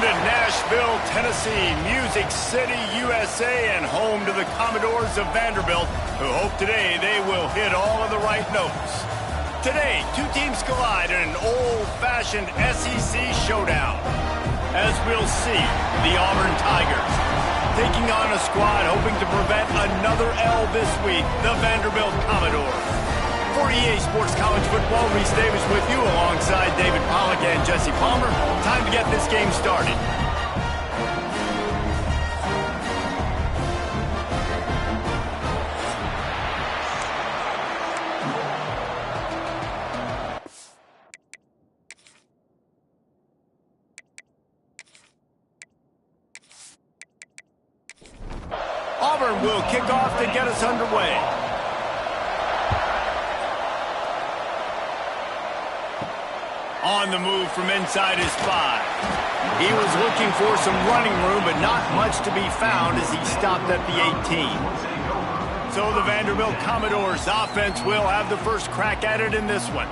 to Nashville, Tennessee, Music City, USA, and home to the Commodores of Vanderbilt, who hope today they will hit all of the right notes. Today, two teams collide in an old-fashioned SEC showdown. As we'll see, the Auburn Tigers taking on a squad hoping to prevent another L this week, the Vanderbilt Commodores. For EA Sports College Football, Reese Davis with you alongside David Pollack and Jesse Palmer. Time to get this game started. Auburn will kick off to get us underway. On the move from inside his 5. He was looking for some running room, but not much to be found as he stopped at the 18. So the Vanderbilt Commodores offense will have the first crack at it in this one.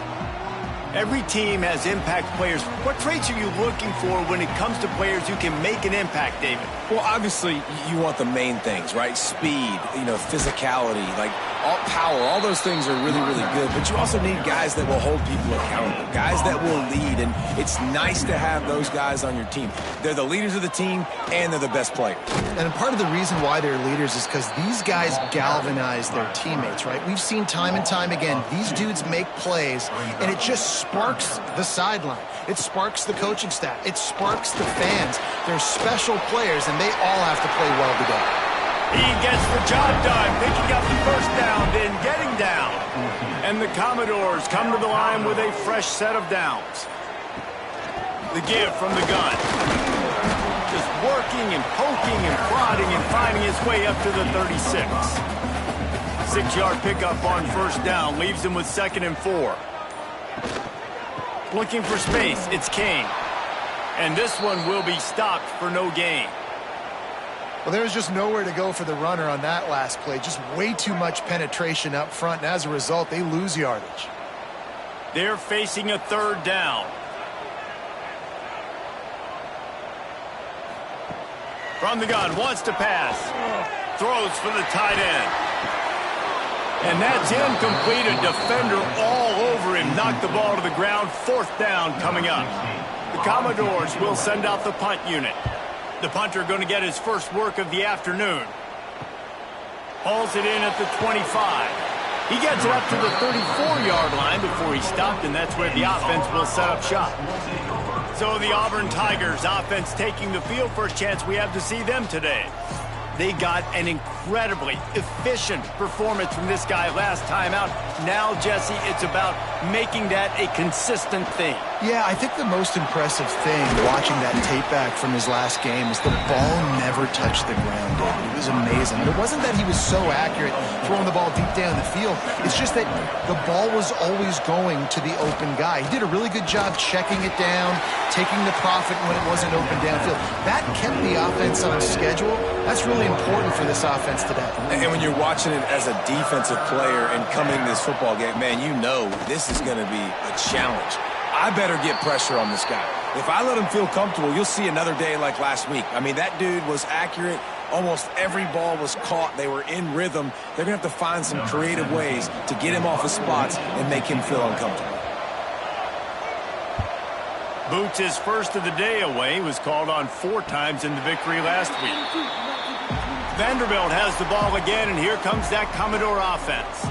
Every team has impact players. What traits are you looking for when it comes to players who can make an impact, David? Well, obviously, you want the main things, right? Speed, physicality, like all power. All those things are really, really good. But you also need guys that will hold people accountable, guys that will lead. And it's nice to have those guys on your team. They're the leaders of the team, and they're the best players. And part of the reason why they're leaders is because these guys galvanize their teammates, right? We've seen time and time again, these dudes make plays, and it just sparks the sideline. It sparks the coaching staff. It sparks the fans. They're special players, and they all have to play well together. He gets the job done, picking up the first down, then getting down. And the Commodores come to the line with a fresh set of downs. The give from the gun. Just working and poking and prodding and finding his way up to the 36. 6-yard pickup on first down leaves him with 2nd and 4. Looking for space, it's Kane. And this one will be stopped for no gain. Well, there's just nowhere to go for the runner on that last play. Just way too much penetration up front, and as a result, they lose yardage. They're facing a 3rd down. From the gun, wants to pass. Throws for the tight end. And that's incomplete. A defender all over him. Knocked the ball to the ground. 4th down coming up. The Commodores will send out the punt unit. The punter going to get his first work of the afternoon. Hauls it in at the 25. He gets it up to the 34-yard line before he stopped, and that's where the offense will set up shop. So the Auburn Tigers offense taking the field for a chance we have to see them today. They got an incredibly efficient performance from this guy last time out. Now, Jesse, it's about making that a consistent thing. Yeah, I think the most impressive thing watching that tape back from his last game is the ball never touched the ground, David. It was amazing. And it wasn't that he was so accurate throwing the ball deep down the field. It's just that the ball was always going to the open guy. He did a really good job checking it down, taking the profit when it wasn't open downfield. That kept the offense on schedule. That's really important for this offense today. And when you're watching it as a defensive player and coming to this football game, man, you know this is going to be a challenge. I better get pressure on this guy. If I let him feel comfortable, you'll see another day like last week. I mean, that dude was accurate. Almost every ball was caught. They were in rhythm. They're going to have to find some creative ways to get him off his spots and make him feel uncomfortable. Boots his first of the day away. Was called on 4 times in the victory last week. Vanderbilt has the ball again, and here comes that Commodore offense.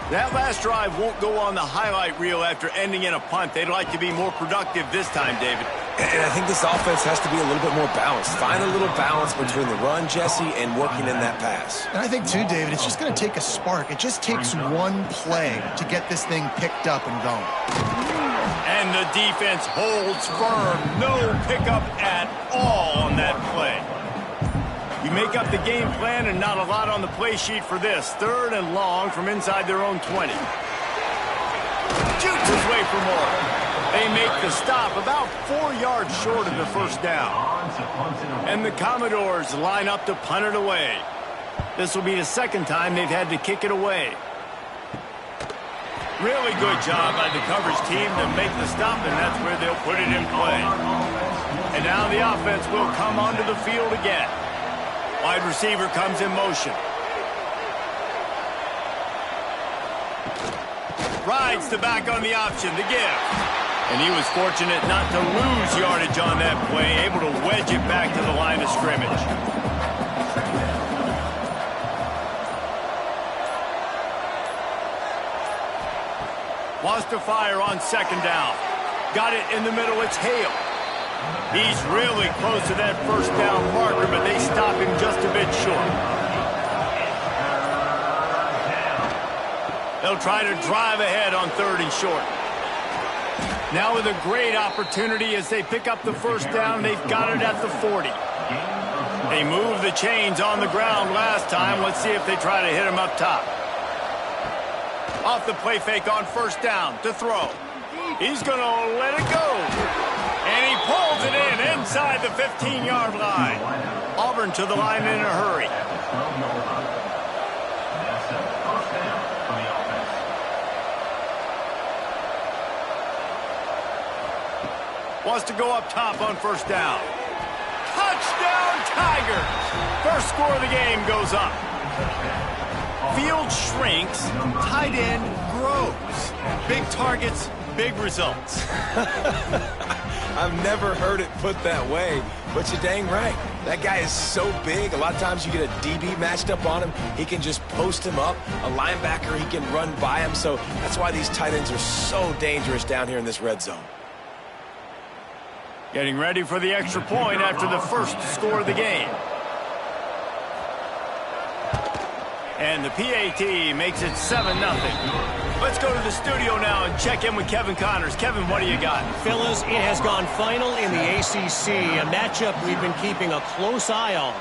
That last drive won't go on the highlight reel after ending in a punt. They'd like to be more productive this time, David. And I think this offense has to be a little bit more balanced. Find a little balance between the run, Jesse, and working in that pass. And I think, too, David, it's just going to take a spark. It just takes one play to get this thing picked up and going. And the defense holds firm. No pickup at all on that play. You make up the game plan and not a lot on the play sheet for this. 3rd and long from inside their own 20. Shoots his way for more. They make the stop about 4 yards short of the first down. And the Commodores line up to punt it away. This will be the 2nd time they've had to kick it away. Really good job by the coverage team to make the stop, and that's where they'll put it in play. And now the offense will come onto the field again. Wide receiver comes in motion. Rides the back on the option, the give. And he was fortunate not to lose yardage on that play, able to wedge it back to the line of scrimmage. Wants to fire on second down. Got it in the middle, it's Hale. He's really close to that first down marker, but they stop him just a bit short. They'll try to drive ahead on 3rd and short. Now with a great opportunity as they pick up the first down, they've got it at the 40. They moved the chains on the ground last time. Let's see if they try to hit him up top. Off the play fake on first down to throw. He's going to let it go. And he pulls it in inside the 15-yard line. Auburn to the line in a hurry. Wants to go up top on first down. Touchdown, Tigers! First score of the game goes up. Field shrinks, tight end grows. Big targets, big results. I've never heard it put that way, but you're dang right. That guy is so big. A lot of times you get a DB matched up on him. He can just post him up. A linebacker, he can run by him. So that's why these tight ends are so dangerous down here in this red zone. Getting ready for the extra point after the first score of the game. And the PAT makes it 7-0. Let's go to the studio now and check in with Kevin Connors. Kevin, what do you got? Fellas, it has gone final in the ACC, a matchup we've been keeping a close eye on.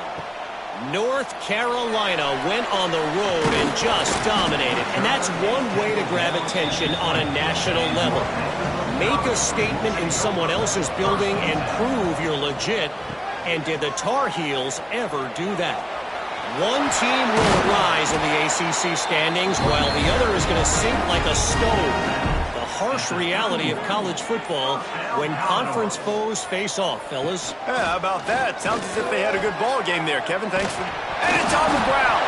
North Carolina went on the road and just dominated, and that's one way to grab attention on a national level. Make a statement in someone else's building and prove you're legit. And did the Tar Heels ever do that? One team will rise in the ACC standings while the other is going to sink like a stone. The harsh reality of college football when conference foes face off, fellas. Yeah, how about that? Sounds as if they had a good ball game there, Kevin. Thanks for... And it's on the ground.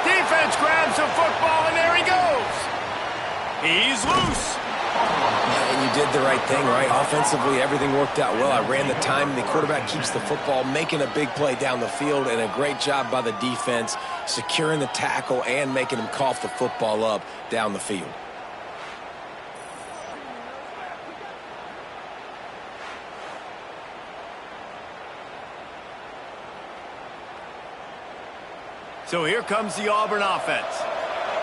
Defense grabs the football, and there he goes. He's loose. And you did the right thing, right? Offensively, everything worked out well. I ran the time, and the quarterback keeps the football, making a big play down the field, and a great job by the defense, securing the tackle and making him cough the football up down the field. So here comes the Auburn offense.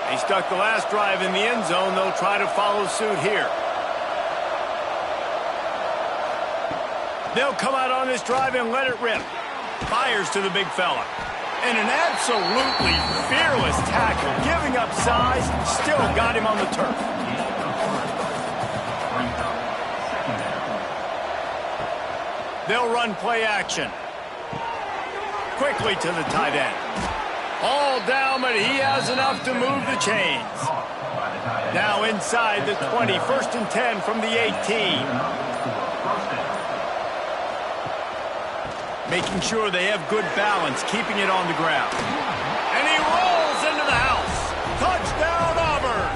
They stuck the last drive in the end zone. They'll try to follow suit here. They'll come out on this drive and let it rip. Fires to the big fella. And an absolutely fearless tackle. Giving up size, still got him on the turf. They'll run play action. Quickly to the tight end. All down, but he has enough to move the chains. Now inside the 20, 1st and 10 from the 18. Making sure they have good balance, keeping it on the ground. And he rolls into the house. Touchdown, Auburn!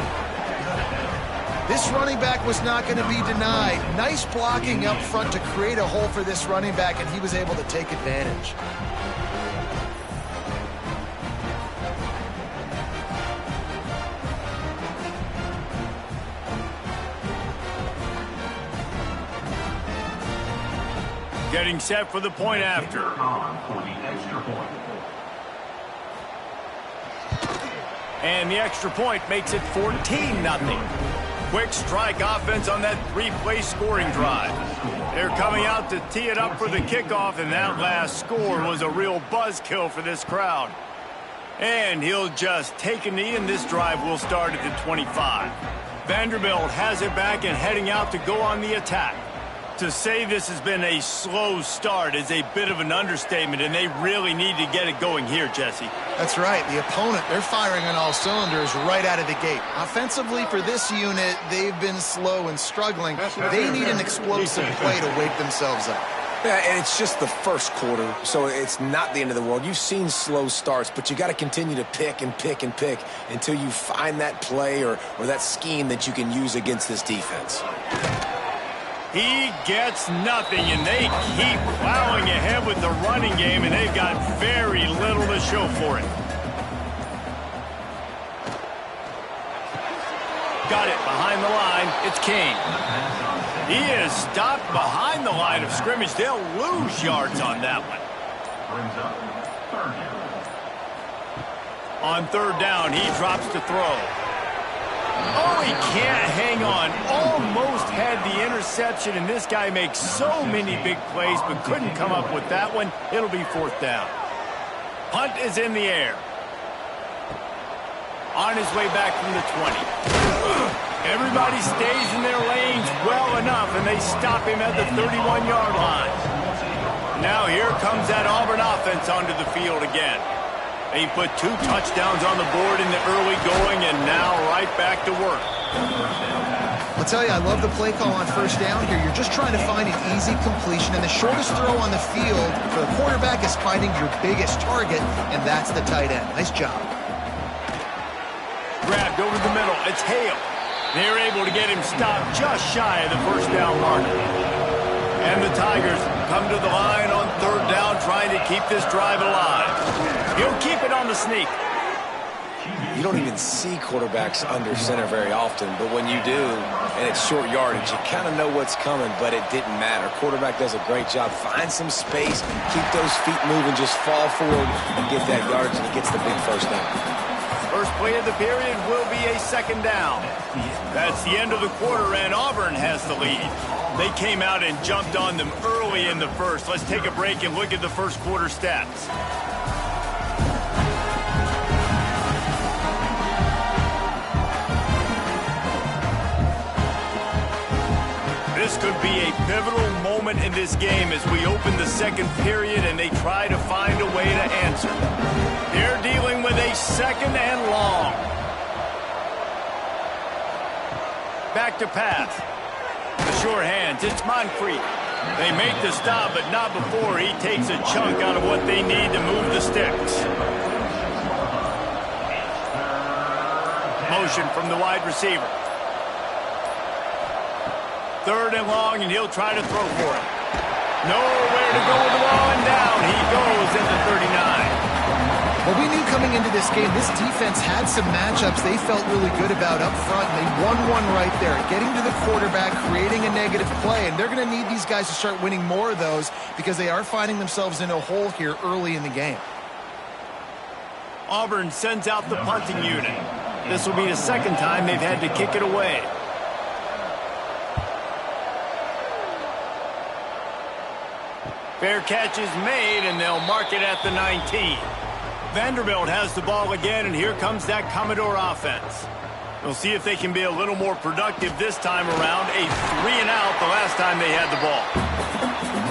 This running back was not going to be denied. Nice blocking up front to create a hole for this running back, and he was able to take advantage. Getting set for the point after. And the extra point makes it 14-0. Quick strike offense on that 3-play scoring drive. They're coming out to tee it up for the kickoff, and that last score was a real buzzkill for this crowd. And he'll just take a knee, and this drive will start at the 25. Vanderbilt has it back and heading out to go on the attack. To say this has been a slow start is a bit of an understatement, and they really need to get it going here, Jesse. That's right. The opponent, they're firing on all cylinders right out of the gate. Offensively, for this unit, they've been slow and struggling. They need an explosive play to wake themselves up. Yeah, and it's just the first quarter, so it's not the end of the world. You've seen slow starts, but you got to continue to pick and pick and pick until you find that play or that scheme that you can use against this defense. He gets nothing, and they keep plowing ahead with the running game, and they've got very little to show for it. Got it behind the line. It's King. He is stopped behind the line of scrimmage. They'll lose yards on that one. On third down, he drops to throw. Oh, he can't hang on. Almost had the interception, and this guy makes so many big plays, but couldn't come up with that one. It'll be fourth down. Punt is in the air. On his way back from the 20. Everybody stays in their lanes well enough, and they stop him at the 31-yard line. Now here comes that Auburn offense onto the field again. They put 2 touchdowns on the board in the early going, and now right back to work. I'll tell you, I love the play call on first down here. You're just trying to find an easy completion, and the shortest throw on the field for the quarterback is finding your biggest target, and that's the tight end. Nice job. Grabbed over the middle. It's Hale. They're able to get him stopped just shy of the first down marker. And the Tigers come to the line on third down, trying to keep this drive alive. He'll keep it on the sneak. You don't even see quarterbacks under center very often, but when you do, and it's short yardage, you kind of know what's coming, but it didn't matter. Quarterback does a great job. Find some space, keep those feet moving, just fall forward and get that yardage, and he gets the big first down. First play of the period will be a second down. That's the end of the quarter, and Auburn has the lead. They came out and jumped on them early in the first. Let's take a break and look at the first quarter stats. This could be a pivotal moment in this game as we open the second period and they try to find a way to answer. They're dealing with a second and long. Back to pass. The sure hands. It's Moncrief. They make the stop, but not before he takes a chunk out of what they need to move the sticks. Motion from the wide receiver. Third and long, and he'll try to throw for it. Nowhere to go with the ball, and down he goes at the 39. Well, we knew coming into this game, this defense had some matchups they felt really good about up front. They won one right there, getting to the quarterback, creating a negative play, and they're going to need these guys to start winning more of those because they are finding themselves in a hole here early in the game. Auburn sends out the punting unit. This will be the second time they've had to kick it away. Fair catch is made, and they'll mark it at the 19. Vanderbilt has the ball again, and here comes that Commodore offense. We'll see if they can be a little more productive this time around. A 3-and-out the last time they had the ball.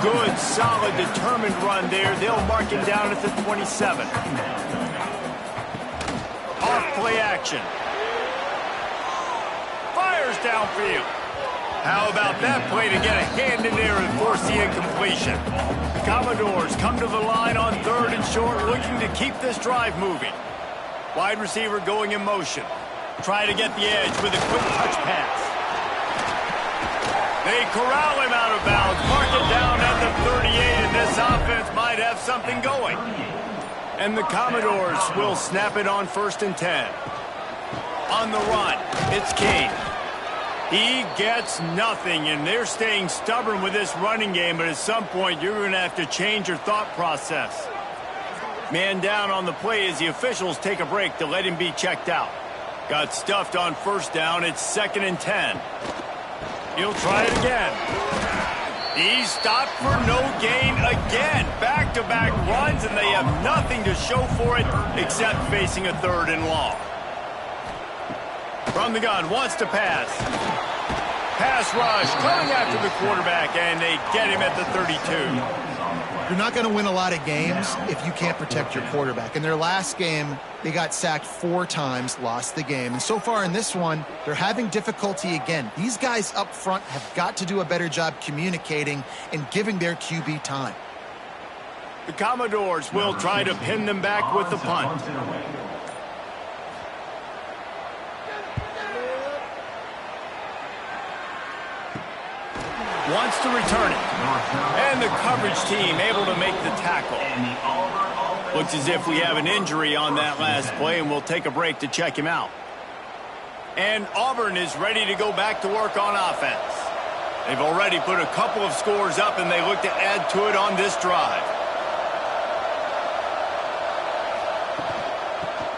Good, solid, determined run there. They'll mark him down at the 27. Off play action. Fires downfield. How about that play to get a hand in there and force the incompletion? Commodores come to the line on third and short, looking to keep this drive moving. Wide receiver going in motion. Try to get the edge with a quick touch pass. They corral him out of bounds, mark it down at the 38, and this offense might have something going. And the Commodores will snap it on 1st and 10. On the run, it's King. He gets nothing, and they're staying stubborn with this running game, but at some point you're going to have to change your thought process. Man down on the play as the officials take a break to let him be checked out. Got stuffed on first down. It's 2nd and 10. He'll try it again. He's stopped for no gain again. Back-to-back runs, and they have nothing to show for it except facing a 3rd and long. From the gun, wants to pass. Pass rush, coming after the quarterback, and they get him at the 32. You're not going to win a lot of games if you can't protect your quarterback. In their last game, they got sacked 4 times, lost the game. And so far in this one, they're having difficulty again. These guys up front have got to do a better job communicating and giving their QB time. The Commodores will try to pin them back with the punt. Wants to return it. And the coverage team able to make the tackle. Looks as if we have an injury on that last play, and we'll take a break to check him out. And Auburn is ready to go back to work on offense. They've already put a couple of scores up, and they look to add to it on this drive.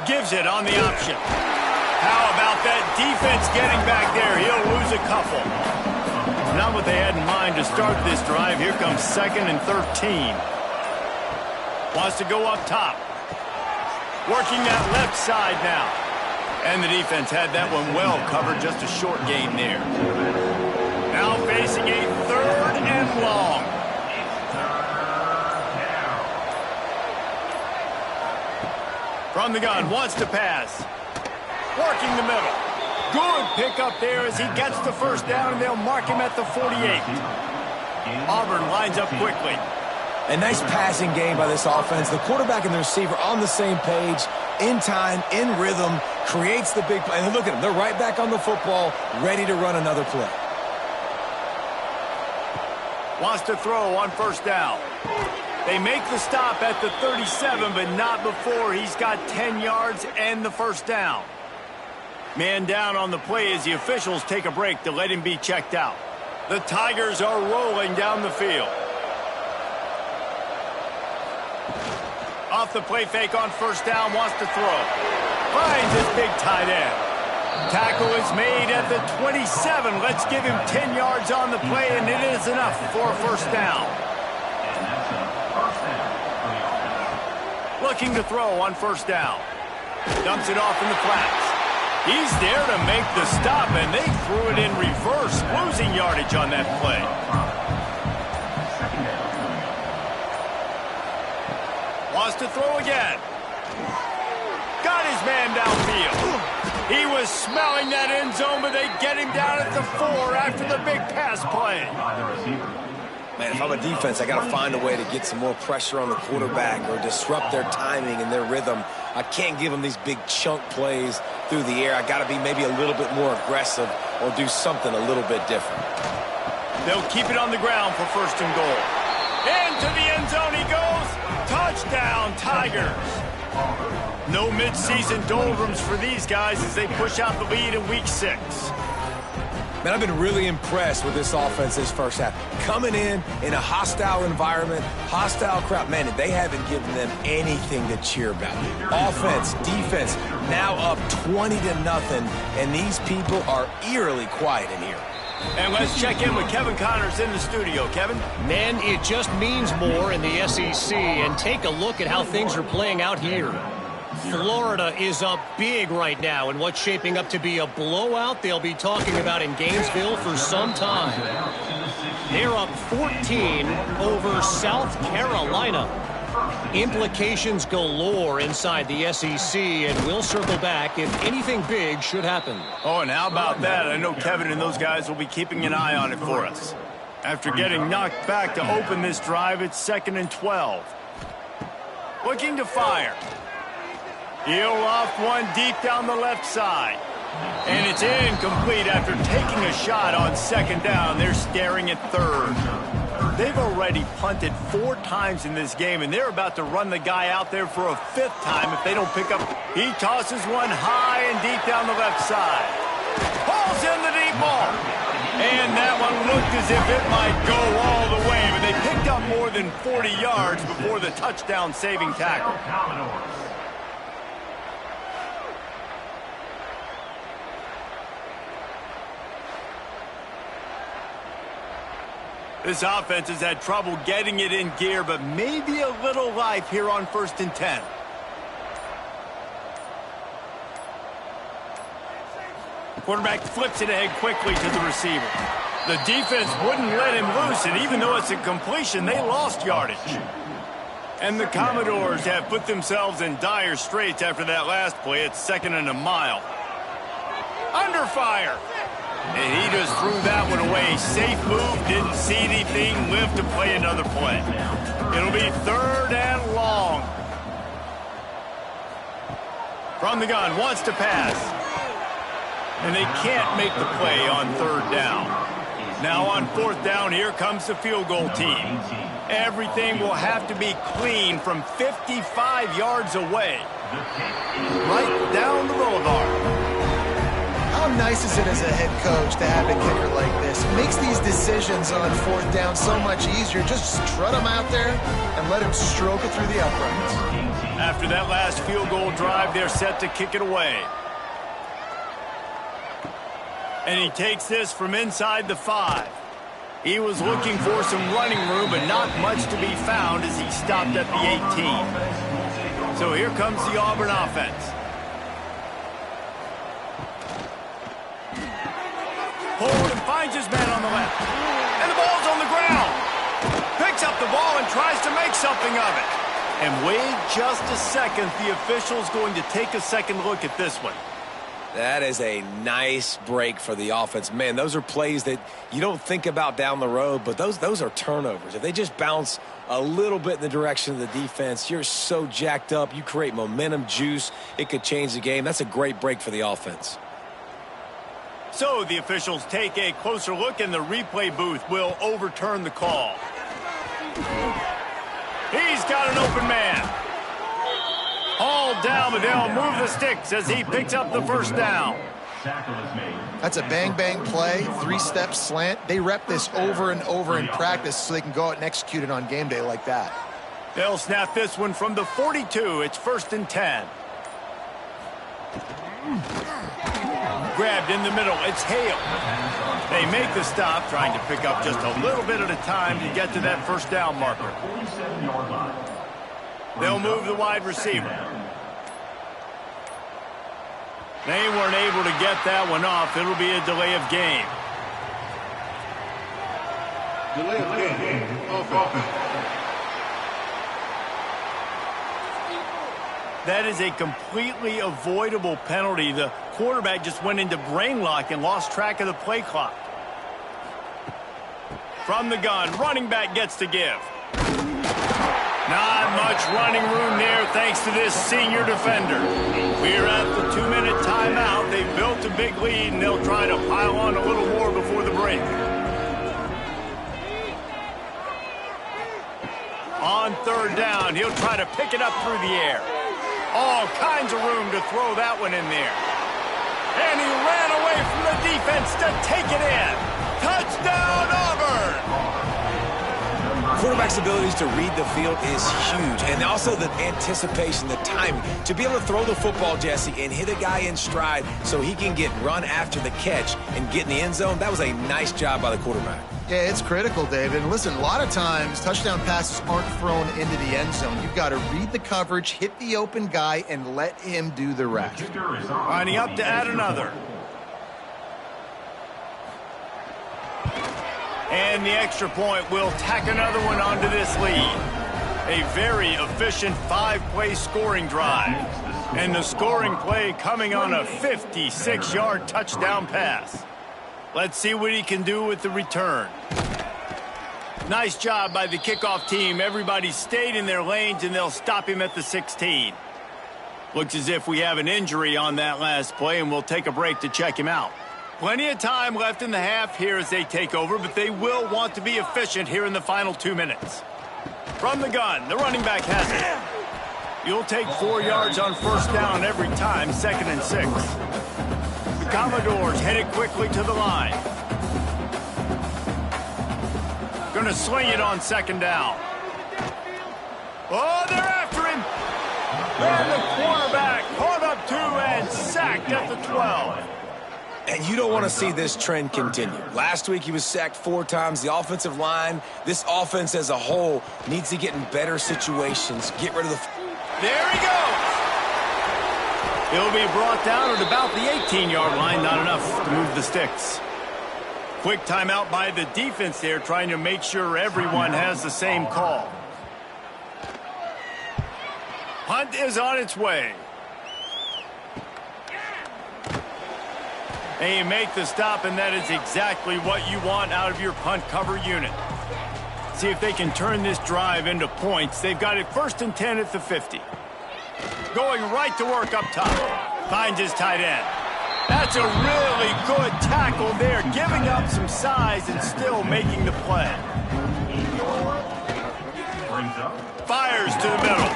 Gives it on the option. How about that defense getting back there? He'll lose a couple. Not what they had in mind to start this drive. Here comes 2nd and 13. Wants to go up top. Working that left side now. And the defense had that one well covered. Just a short gain there. Now facing a 3rd and long. From the gun, wants to pass. Working the middle. Good pickup there as he gets the first down, and they'll mark him at the 48. Auburn lines up quickly. A nice passing game by this offense. The quarterback and the receiver on the same page, in time, in rhythm, creates the big play. And look at them. They're right back on the football, ready to run another play. Wants to throw on 1st down. They make the stop at the 37, but not before he's got 10 yards and the 1st down. Man down on the play as the officials take a break to let him be checked out. The Tigers are rolling down the field. Off the play fake on 1st down, wants to throw. Finds his big tight end. Tackle is made at the 27. Let's give him 10 yards on the play, and it is enough for a 1st down. Looking to throw on 1st down. Dumps it off in the flats. He's there to make the stop, and they threw it in reverse, losing yardage on that play. Wants to throw again. Got his man downfield. He was smelling that end zone, but they get him down at the 4 after the big pass play. Man, if I'm a defense, I got to find a way to get some more pressure on the quarterback or disrupt their timing and their rhythm. I can't give them these big chunk plays through the air. I got to be maybe a little bit more aggressive or do something a little bit different. They'll keep it on the ground for 1st and goal. Into the end zone he goes. Touchdown, Tigers. No midseason doldrums for these guys as they push out the lead in Week 6. Man, I've been really impressed with this offense this first half. Coming in a hostile environment, hostile crowd. Man, they haven't given them anything to cheer about. Offense, defense, now up 20-0, and these people are eerily quiet in here. And let's check in with Kevin Connors in the studio. Kevin? Man, it just means more in the SEC, and take a look at how things are playing out here. Florida is up big right now in what's shaping up to be a blowout they'll be talking about in Gainesville for some time. They're up 14 over South Carolina. Implications galore inside the SEC, and we'll circle back if anything big should happen. Oh, and how about that? I know Kevin and those guys will be keeping an eye on it for us. After getting knocked back to open this drive, it's 2nd and 12. Looking to fire. He'll loft one deep down the left side. And it's incomplete after taking a shot on 2nd down. They're staring at 3rd. They've already punted 4 times in this game, and they're about to run the guy out there for a 5th time if they don't pick up. He tosses one high and deep down the left side. Pulls in the deep ball. And that one looked as if it might go all the way, but they picked up more than 40 yards before the touchdown-saving tackle. This offense has had trouble getting it in gear, but maybe a little life here on 1st and 10. Quarterback flips it ahead quickly to the receiver. The defense wouldn't let him loose, and even though it's a completion, they lost yardage. And the Commodores have put themselves in dire straits after that last play. It's 2nd and a mile. Under fire. And he just threw that one away. Safe move, didn't see anything, lived to play another play. It'll be 3rd and long. From the gun, wants to pass. And they can't make the play on 3rd down. Now on 4th down, here comes the field goal team. Everything will have to be clean from 55 yards away. Right down the boulevard. How nice is it as a head coach to have a kicker like this? It makes these decisions on 4th down so much easier. Just strut him out there and let him stroke it through the uprights. After that last field goal drive, they're set to kick it away. And he takes this from inside the 5. He was looking for some running room, but not much to be found as he stopped at the 18. So here comes the Auburn offense. Hold and finds his man on the left. And the ball's on the ground. Picks up the ball and tries to make something of it. And wait just a second. The official's going to take a second look at this one. That is a nice break for the offense. Man, those are plays that you don't think about down the road, but those are turnovers. If they just bounce a little bit in the direction of the defense, you're so jacked up. You create momentum, juice. It could change the game. That's a great break for the offense. So the officials take a closer look, and the replay booth will overturn the call. He's got an open man. All down, but they'll move the sticks as he picks up the 1st down. That's a bang-bang play, 3-step slant. They rep this over and over in practice so they can go out and execute it on game day like that. They'll snap this one from the 42. It's 1st and 10. Grabbed in the middle. It's Hale. They make the stop, trying to pick up just a little bit at a time to get to that 1st down marker. They'll move the wide receiver. They weren't able to get that one off. It'll be a delay of game. Delay of game. That is a completely avoidable penalty. The quarterback just went into brain lock and lost track of the play clock. From the gun, running back gets to give. Not much running room there thanks to this senior defender. We're at the 2-minute timeout. They've built a big lead, and they'll try to pile on a little more before the break. On 3rd down, he'll try to pick it up through the air. All kinds of room to throw that one in there. And he ran away from the defense to take it in. Touchdown, Auburn! Quarterback's abilities to read the field is huge, and also the anticipation, the timing. To be able to throw the football, Jesse, and hit a guy in stride so he can get run after the catch and get in the end zone, that was a nice job by the quarterback. Yeah, it's critical, David. And listen, a lot of times touchdown passes aren't thrown into the end zone. You've got to read the coverage, hit the open guy, and let him do the rest. Lining up to add another. And the extra point will tack another one onto this lead. A very efficient 5-play scoring drive. And the scoring play coming on a 56-yard touchdown pass. Let's see what he can do with the return. Nice job by the kickoff team. Everybody stayed in their lanes, and they'll stop him at the 16. Looks as if we have an injury on that last play, and we'll take a break to check him out. Plenty of time left in the half here as they take over, but they will want to be efficient here in the final 2 minutes. From the gun, the running back has it. You'll take 4 yards on 1st down every time, 2nd and 6. The Commodores headed quickly to the line. Going to sling it on 2nd down. Oh, they're after him. And the quarterback caught up 2 and sacked at the 12. And you don't want to see this trend continue. Last week he was sacked 4 times. The offensive line, this offense as a whole, needs to get in better situations. Get rid of the... There he goes. He'll be brought down at about the 18-yard line. Not enough to move the sticks. Quick timeout by the defense there, trying to make sure everyone has the same call. Punt is on its way. And you make the stop, and that is exactly what you want out of your punt cover unit. See if they can turn this drive into points. They've got it 1st and 10 at the 50. Going right to work up top. Finds his tight end. That's a really good tackle there, giving up some size and still making the play. Fires to the middle.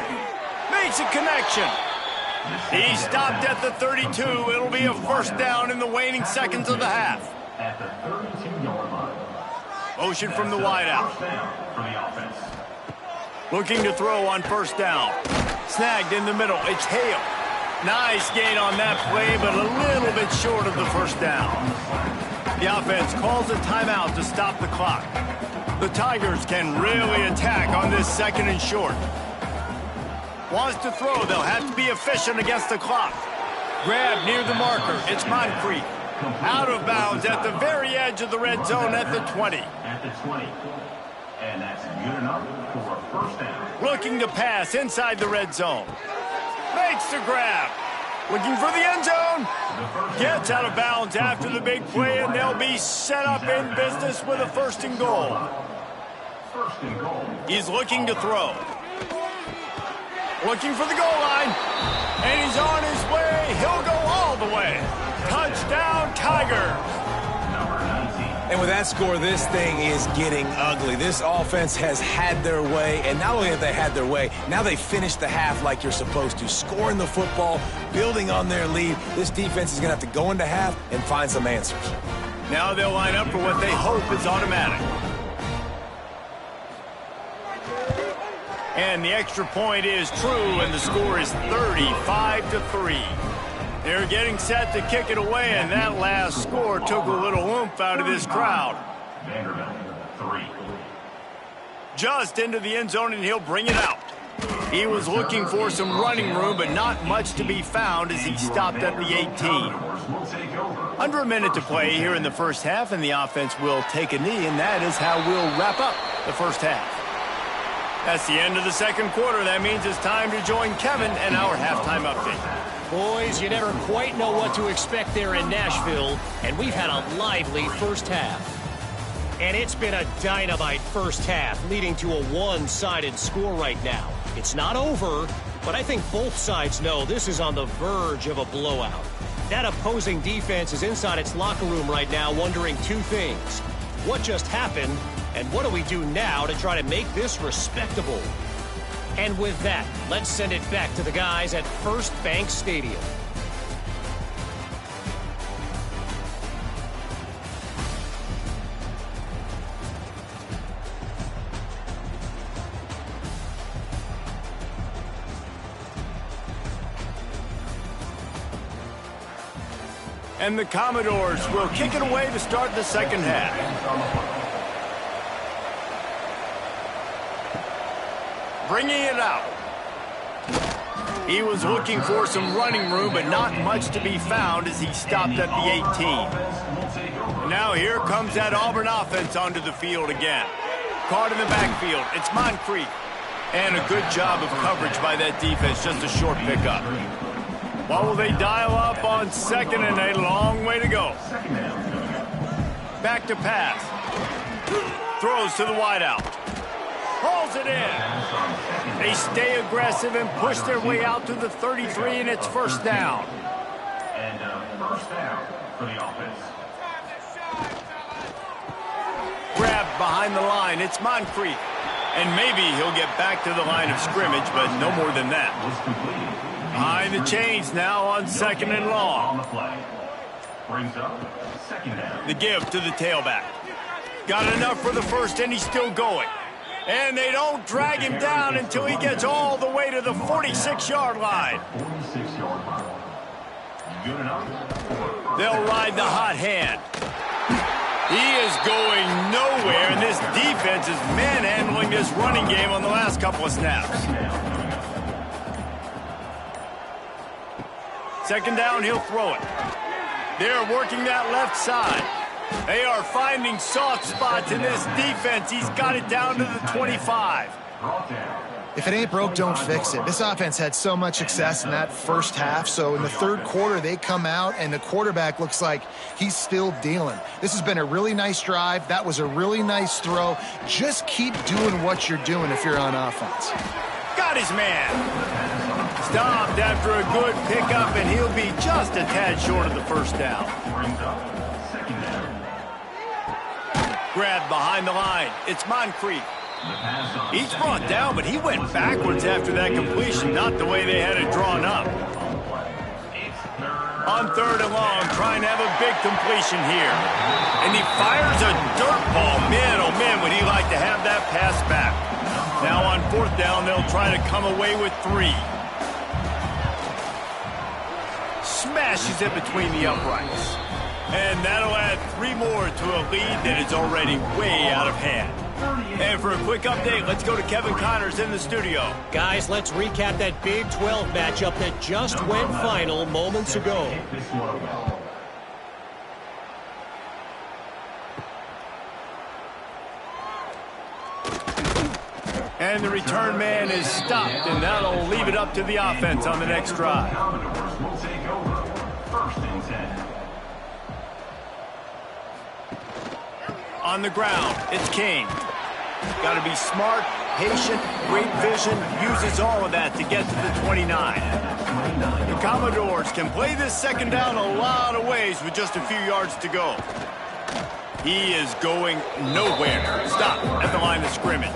Makes a connection. He stopped at the 32. It'll be a 1st down in the waning seconds of the half. Motion from the wideout. Looking to throw on 1st down. Snagged in the middle. It's Hale. Nice gain on that play, but a little bit short of the 1st down. The offense calls a timeout to stop the clock. The Tigers can really attack on this 2nd and short. Wants to throw. They'll have to be efficient against the clock. Grab near the marker. It's Moncrief. Out of bounds at the very edge of the red zone at the 20. And that's good enough for a 1st down. Looking to pass inside the red zone. Makes the grab. Looking for the end zone. Gets out of bounds after the big play, and they'll be set up in business with a 1st and goal. He's looking to throw. Looking for the goal line. And he's on his way. He'll go all the way. Touchdown, Tigers. And with that score, this thing is getting ugly. This offense has had their way, and not only have they had their way, now they finished the half like you're supposed to, scoring the football, building on their lead. This defense is going to have to go into half and find some answers. Now they'll line up for what they hope is automatic. And the extra point is true, and the score is 35-3. They're getting set to kick it away, and that last score took a little oomph out of this crowd. Vanderbilt, 3. Just into the end zone, and he'll bring it out. He was looking for some running room, but not much to be found as he stopped at the 18. Under a minute to play here in the 1st half, and the offense will take a knee, and that is how we'll wrap up the 1st half. That's the end of the 2nd quarter. That means it's time to join Kevin and our halftime update. Boys, you never quite know what to expect there in Nashville, and we've had a lively 1st half. And it's been a dynamite 1st half, leading to a one-sided score right now. It's not over, but I think both sides know this is on the verge of a blowout. That opposing defense is inside its locker room right now wondering 2 things. What just happened, and what do we do now to try to make this respectable? And with that, let's send it back to the guys at First Bank Stadium. And the Commodores will kick it away to start the 2nd half. Bringing it out. He was looking for some running room, but not much to be found as he stopped at the 18. And now here comes that Auburn offense onto the field again. Caught in the backfield. It's Moncrief. And a good job of coverage by that defense. Just a short pickup. What will they dial up on 2nd and a long way to go? Back to pass. Throws to the wideout. Pulls it in. They stay aggressive and push their way out to the 33, and it's 1st down. And 1st down for the offense. Grabbed behind the line. It's Moncrief. And maybe he'll get back to the line of scrimmage, but no more than that. Behind the chains now on 2nd and long. Brings up 2nd down. The give to the tailback. Got enough for the 1st, and he's still going. And they don't drag him down until he gets all the way to the 46-yard line. 46-yard line. Good enough. They'll ride the hot hand. He is going nowhere, and this defense is manhandling this running game on the last couple of snaps. 2nd down, he'll throw it. They're working that left side. They are finding soft spots in this defense. He's got it down to the 25. If it ain't broke, don't fix it. This offense had so much success in that first half, so in the third quarter, they come out, and the quarterback looks like he's still dealing. This has been a really nice drive. That was a really nice throw. Just keep doing what you're doing if you're on offense. Got his man. Stopped after a good pickup, and he'll be just a tad short of the first down. Grabbed behind the line. It's Moncrief. He's brought down, but he went backwards after that completion, not the way they had it drawn up. On third and long, trying to have a big completion here. And he fires a dirt ball. Man, oh man, would he like to have that pass back. Now on fourth down, they'll try to come away with 3. Smashes it between the uprights. And that'll add 3 more to a lead that is already way out of hand. And for a quick update, let's go to Kevin Connors in the studio. Guys, let's recap that Big 12 matchup that just went final moments ago. And the return man is stopped, and that'll leave it up to the offense on the next drive. On the ground, it's King. Got to be smart, patient, great vision, uses all of that to get to the 29. The Commodores can play this second down a lot of ways with just a few yards to go. He is going nowhere. Stop at the line of scrimmage.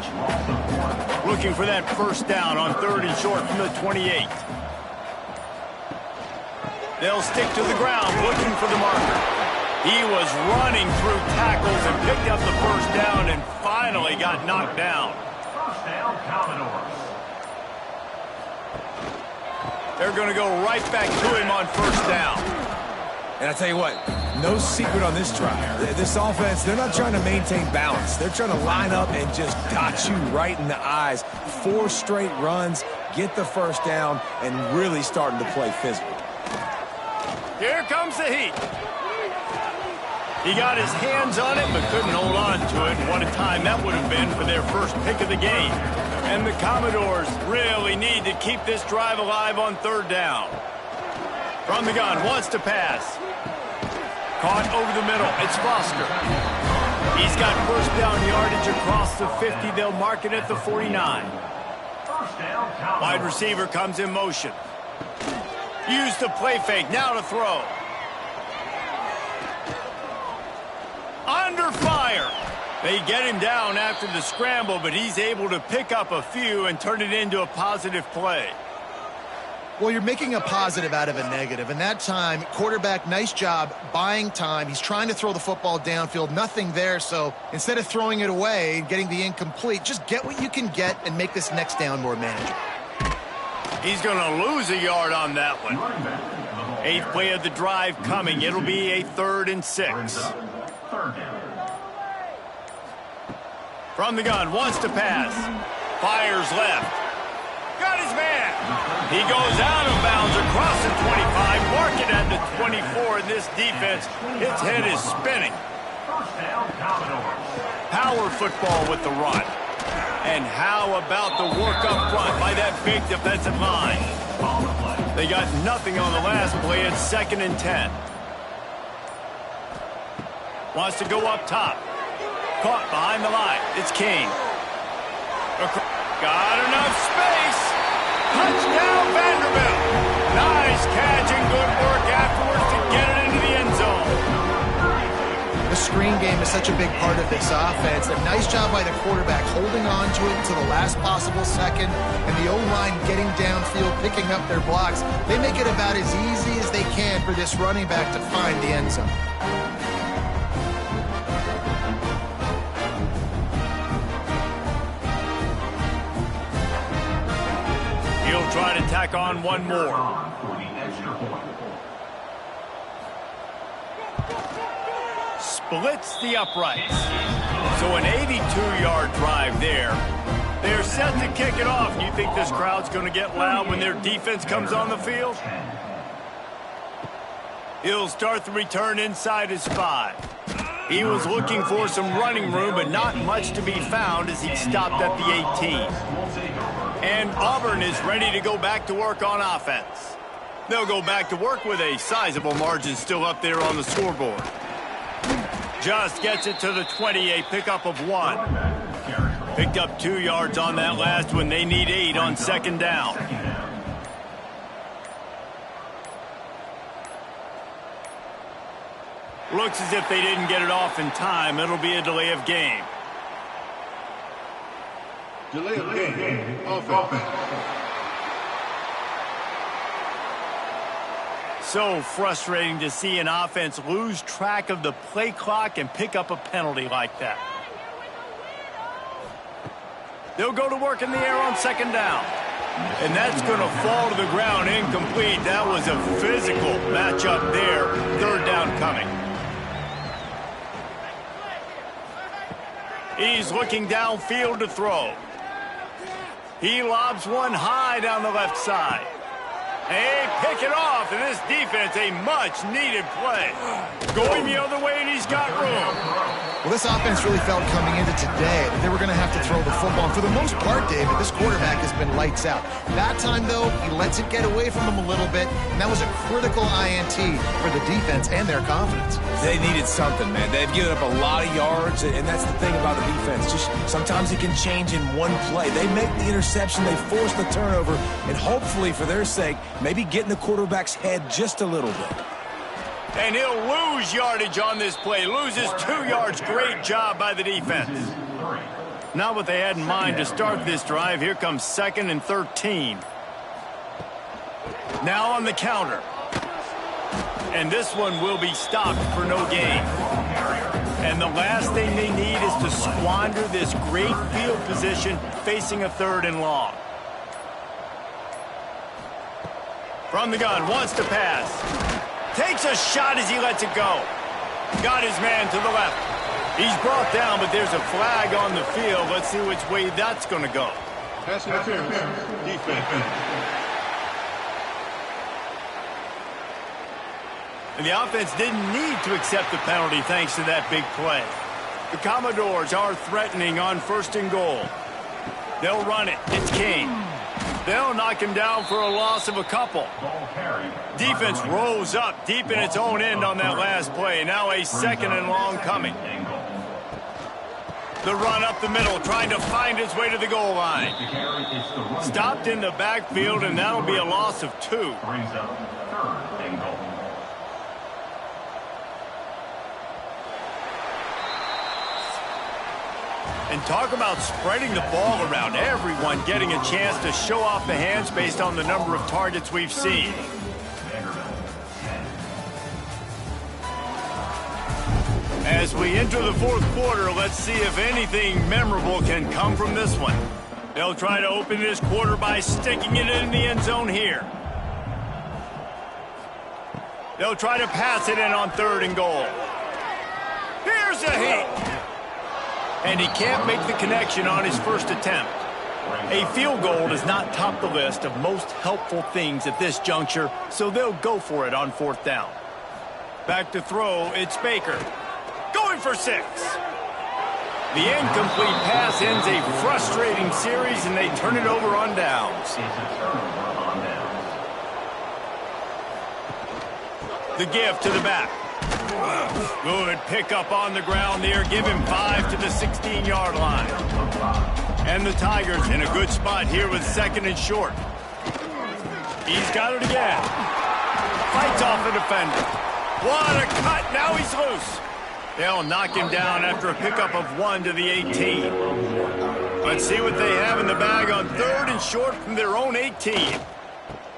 Looking for that first down on third and short from the 28. They'll stick to the ground looking for the marker. He was running through tackles and picked up the first down and finally got knocked down. First down, Commodores. They're going to go right back to him on first down. And I tell you what, no secret on this drive. This offense, they're not trying to maintain balance. They're trying to line up and just dot you right in the eyes. 4 straight runs, get the first down, and really starting to play physical. Here comes the heat. He got his hands on it, but couldn't hold on to it. What a time that would have been for their first pick of the game. And the Commodores really need to keep this drive alive on third down. From the gun, wants to pass. Caught over the middle, it's Foster. He's got first down yardage across the 50. They'll mark it at the 49. First down, Commodores. Wide receiver comes in motion. Used the play fake, now to throw. Under fire. They get him down after the scramble, but he's able to pick up a few and turn it into a positive play. Well, you're making a positive out of a negative. And that time, quarterback, nice job buying time. He's trying to throw the football downfield. Nothing there. So instead of throwing it away and getting the incomplete, just get what you can get and make this next down more manageable. He's going to lose a yard on that one. 8th play of the drive coming. It'll be a 3rd and 6. From the gun, wants to pass. Fires left. Got his man. He goes out of bounds across the 25. Mark it at the 24. And this defense, its head is spinning. First down, Commodores. Power football with the run. And how about the work up front by that big defensive line? They got nothing on the last play. It's 2nd and 10. Wants to go up top. Caught behind the line. It's King. Got enough space. Touchdown, Vanderbilt. Nice catch and good work afterwards to get it into the end zone. The screen game is such a big part of this offense. A nice job by the quarterback holding on to it until the last possible second, and the O-line getting downfield, picking up their blocks. They make it about as easy as they can for this running back to find the end zone. He'll try to tack on one more. Splits the uprights. So an 82-yard drive there. They're set to kick it off. You think this crowd's going to get loud when their defense comes on the field? He'll start the return inside his 5. He was looking for some running room, but not much to be found as he stopped at the 18. And Auburn is ready to go back to work on offense. They'll go back to work with a sizable margin still up there on the scoreboard. Just gets it to the 20, a pickup of 1. Picked up 2 yards on that last one. They need 8 on second down. Looks as if they didn't get it off in time. It'll be a delay of game. Delay of game. Offense. So frustrating to see an offense lose track of the play clock and pick up a penalty like that. They'll go to work in the air on second down. And that's going to fall to the ground incomplete. That was a physical matchup there. Third down coming. He's looking downfield to throw. He lobs one high down the left side. Hey, pick it off, and this defense, a much-needed play. Going the other way, and he's got room. Well, this offense really felt coming into today that they were going to have to throw the football. And for the most part, David, this quarterback has been lights out. That time, though, he lets it get away from him a little bit, and that was a critical INT for the defense and their confidence. They needed something, man. They've given up a lot of yards, and that's the thing about the defense. Just sometimes it can change in one play. They make the interception, they force the turnover, and hopefully, for their sake, maybe get in the quarterback's head just a little bit. And he'll lose yardage on this play. Loses 2 yards. Great job by the defense. Not what they had in mind to start this drive. Here comes 2nd and 13. Now on the counter. And this one will be stopped for no gain. And the last thing they need is to squander this great field position facing a 3rd and long. From the gun, wants to pass. Takes a shot as he lets it go. Got his man to the left. He's brought down, but there's a flag on the field. Let's see which way that's going to go. Pass interference. Defense. And the offense didn't need to accept the penalty thanks to that big play. The Commodores are threatening on 1st and goal. They'll run it. It's King. They'll knock him down for a loss of a couple. Defense rolls up deep in its own end on that last play. Now a 2nd and long coming. The run up the middle, trying to find his way to the goal line. Stopped in the backfield, and that'll be a loss of 2. Brings up 3rd and goal. And talk about spreading the ball around. Everyone getting a chance to show off the hands based on the number of targets we've seen. As we enter the 4th quarter, let's see if anything memorable can come from this one. They'll try to open this quarter by sticking it in the end zone here. They'll try to pass it in on 3rd and goal. Here's a hit. And he can't make the connection on his first attempt. A field goal does not top the list of most helpful things at this juncture, so they'll go for it on 4th down. Back to throw, it's Baker. Going for 6. The incomplete pass ends a frustrating series, and they turn it over on downs. The give to the back. Good pickup on the ground there. Give him 5 to the 16-yard line. And the Tigers in a good spot here with 2nd and short. He's got it again. Fights off the defender. What a cut. Now he's loose. They'll knock him down after a pickup of 1 to the 18. Let's see what they have in the bag on 3rd and short from their own 18.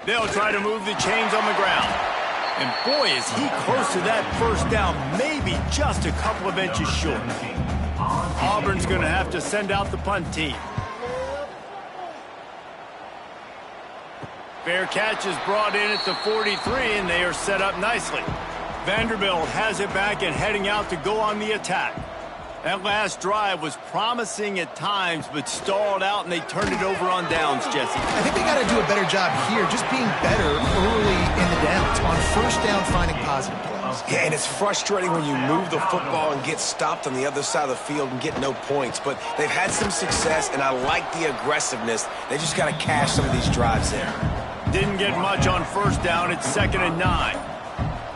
They'll try to move the chains on the ground. And boy, is he close to that 1st down, maybe just a couple of inches short. Auburn's going to have to send out the punt team. Fair catch is brought in at the 43, and they are set up nicely. Vanderbilt has it back and heading out to go on the attack. That last drive was promising at times, but stalled out, and they turned it over on downs, Jesse. I think they got to do a better job here, just being better early in the downs. On first down, finding positive plays. Yeah, and it's frustrating when you move the football and get stopped on the other side of the field and get no points. But they've had some success, and I like the aggressiveness. They just got to cash some of these drives there. Didn't get much on first down. It's 2nd and 9.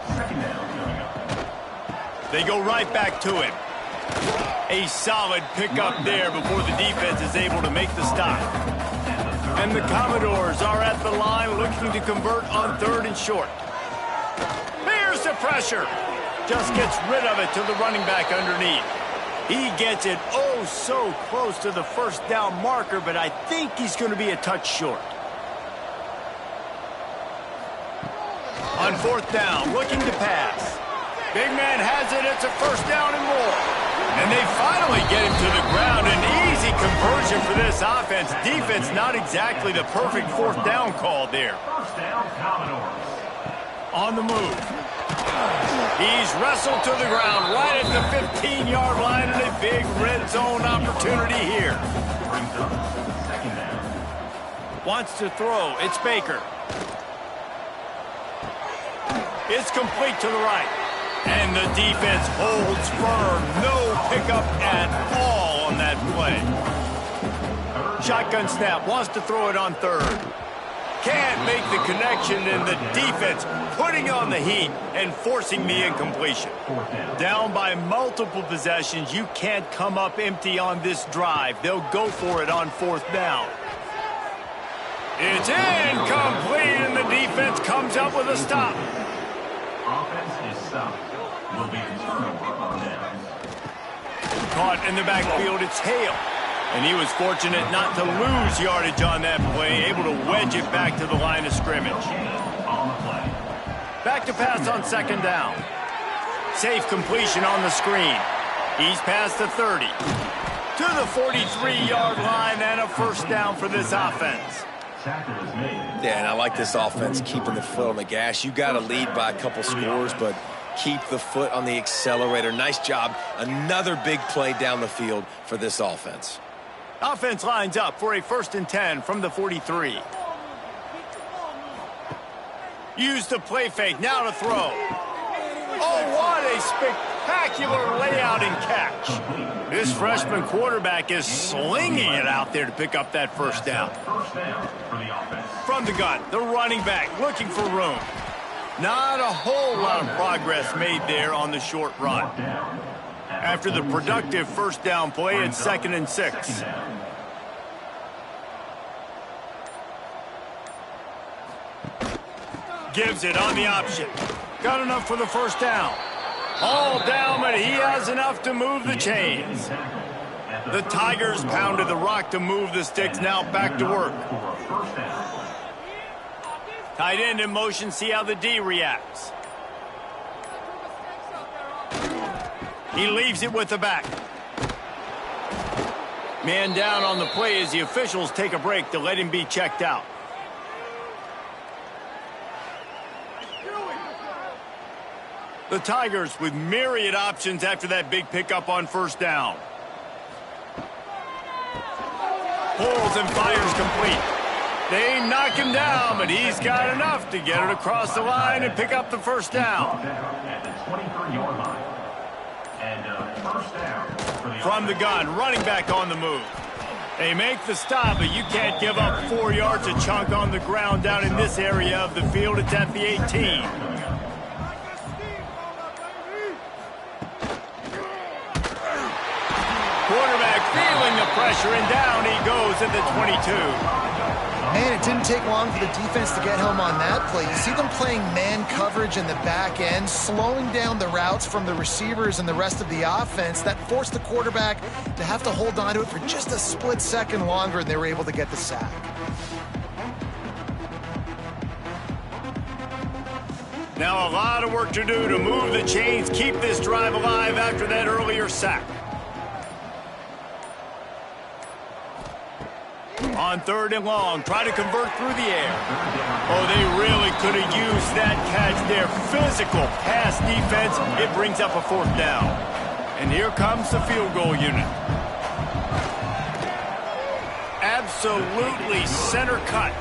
Second down coming up. They go right back to him. A solid pickup there before the defense is able to make the stop. And the Commodores are at the line looking to convert on 3rd and short. Here's the pressure. Just gets rid of it to the running back underneath. He gets it oh so close to the first down marker, but I think he's going to be a touch short. On 4th down, looking to pass. Big man has it. It's a first down and more. And they finally get him to the ground. An easy conversion for this offense. Defense not exactly the perfect 4th down call there. First down, Commodores. On the move. He's wrestled to the ground right at the 15-yard line, and a big red zone opportunity here. Brings up second down. Wants to throw. It's Baker. It's complete to the right. And the defense holds firm. No pickup at all on that play. Shotgun snap. Wants to throw it on 3rd. Can't make the connection, and the defense putting on the heat and forcing the incompletion. Down by multiple possessions. You can't come up empty on this drive. They'll go for it on 4th down. It's incomplete, and the defense comes up with a stop. Offense is stopped. Will be a turnover on downs. Caught in the backfield, it's Hale. And he was fortunate not to lose yardage on that play, able to wedge it back to the line of scrimmage. On the play. Back to pass on 2nd down. Safe completion on the screen. He's past the 30. To the 43-yard line, and a first down for this offense. Tackle is made. Yeah, and I like this offense keeping the foot on the gas. You got to lead by a couple scores, but keep the foot on the accelerator. Nice job. Another big play down the field for this offense. Offense lines up for a 1st and 10 from the 43. Use the play fake. Now to throw. Oh, what a spectacular layout and catch. This freshman quarterback is slinging it out there to pick up that first down. First down for the offense. From the gun, the running back looking for room. Not a whole lot of progress made there on the short run. After the productive first down play, it's 2nd and 6. Gives it on the option. Got enough for the first down. All down, but he has enough to move the chains. The Tigers pounded the rock to move the sticks. Now back to work. Tight end in motion. See how the D reacts. He leaves it with the back. Man down on the play as the officials take a break to let him be checked out. The Tigers with myriad options after that big pickup on first down. Pulls and fires complete. They knock him down, but he's got enough to get it across the line and pick up the first down. At the 23-yard line. And first down for the From the gun, running back on the move. They make the stop, but you can't give up 4 yards a chunk on the ground down in this area of the field. It's at the 18. Quarterback feeling the pressure, and down he goes at the 22. Man, it didn't take long for the defense to get home on that play. You see them playing man coverage in the back end, slowing down the routes from the receivers and the rest of the offense. That forced the quarterback to have to hold on to it for just a split second longer, and they were able to get the sack. Now a lot of work to do to move the chains, keep this drive alive after that earlier sack. On 3rd and long, try to convert through the air. Oh, they really could have used that catch there. Physical pass defense. It brings up a 4th down. And here comes the field goal unit. Absolutely center cut.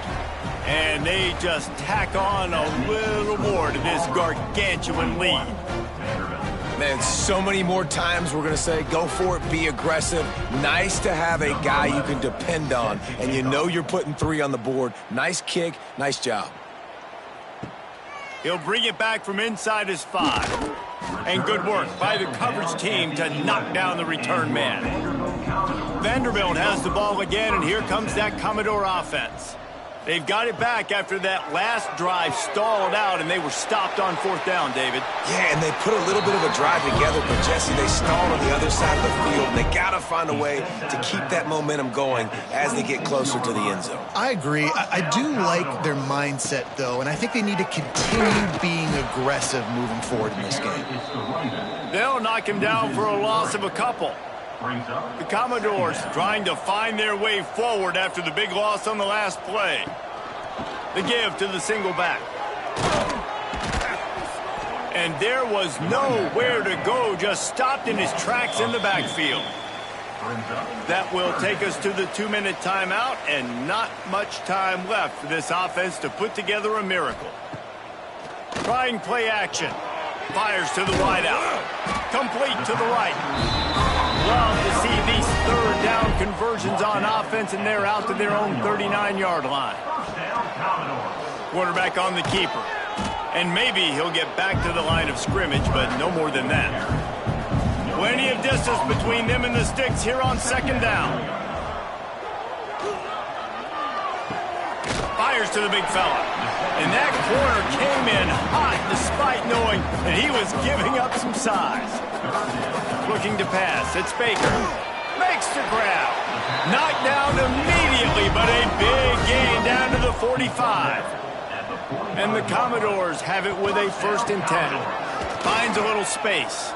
And they just tack on a little more to this gargantuan lead. Man, so many more times we're going to say, go for it, be aggressive. Nice to have a guy you can depend on, and you know you're putting 3 on the board. Nice kick, nice job. He'll bring it back from inside his 5. And good work by the coverage team to knock down the return man. Vanderbilt has the ball again, and here comes that Commodore offense. They've got it back after that last drive stalled out, and they were stopped on 4th down, David. Yeah, and they put a little bit of a drive together, but, Jesse, they stalled on the other side of the field, and they got to find a way to keep that momentum going as they get closer to the end zone. I agree. I do like their mindset, though, and I think they need to continue being aggressive moving forward in this game. They'll knock him down for a loss of a couple. The Commodores trying to find their way forward after the big loss on the last play. The give to the single back. And there was nowhere to go, just stopped in his tracks in the backfield. That will take us to the 2-minute timeout, and not much time left for this offense to put together a miracle. Trying play action. Fires to the wide out. Complete to the right. Love to see these 3rd down conversions on offense, and they're out to their own 39-yard line. Quarterback on the keeper. And maybe he'll get back to the line of scrimmage, but no more than that. Plenty of distance between them and the sticks here on 2nd down. Fires to the big fella. And that corner came in hot despite knowing that he was giving up some size. Looking to pass. It's Baker. Makes the grab. Knocked down immediately, but a big gain down to the 45. And the Commodores have it with a 1st and 10. Finds a little space.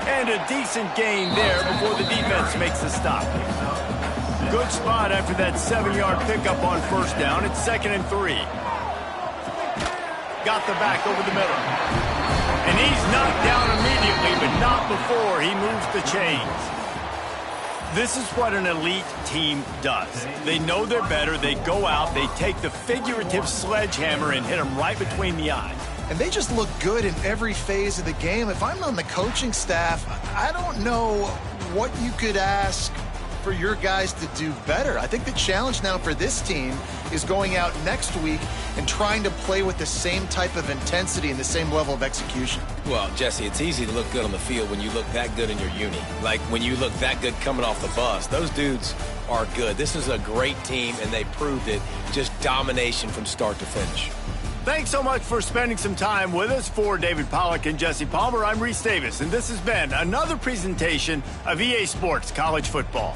And a decent gain there before the defense makes the stop. Good spot after that 7-yard pickup on 1st down. It's 2nd and 3. Got the back over the middle. And he's knocked down immediately, but not before he moves the chains. This is what an elite team does. They know they're better. They go out. They take the figurative sledgehammer and hit them right between the eyes. And they just look good in every phase of the game. If I'm on the coaching staff, I don't know what you could ask for your guys to do better. I think the challenge now for this team is going out next week and trying to play with the same type of intensity and the same level of execution. Well, Jesse, it's easy to look good on the field when you look that good in your uni. Like when you look that good coming off the bus. Those dudes are good. This is a great team, and they proved it. Just domination from start to finish. Thanks so much for spending some time with us. For David Pollack and Jesse Palmer, I'm Reese Davis, and this has been another presentation of EA Sports College Football.